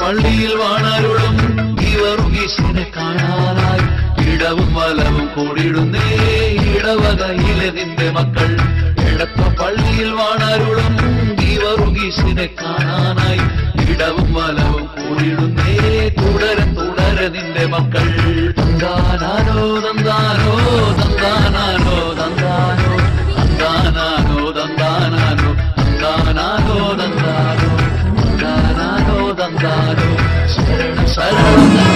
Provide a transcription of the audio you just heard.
പള്ളിയിൽ വാണരുളും ഇവറുകീശിനെ കാണാനായി ഇടവും വലവും കൂടിയിടുന്നേ ഇടവകയിലെ നിന്റെ മക്കൾ. എടപ്പ പള്ളിയിൽ വാണരുളും ഇവറുകീശിനെ കാണാനായി ഇടവും വലവും കൂടിയിടുന്നേ തുടരെ തുടരെ നിന്റെ മക്കൾ. തന്താനാനോ തന്താനോ തന്താനാനോ തന്താനോ തന്താനാനോ തന്താനാനോ തന്താനാനോ തന്താനോ തന്താനാനോ തന്താനോ ശരണം ശരണം.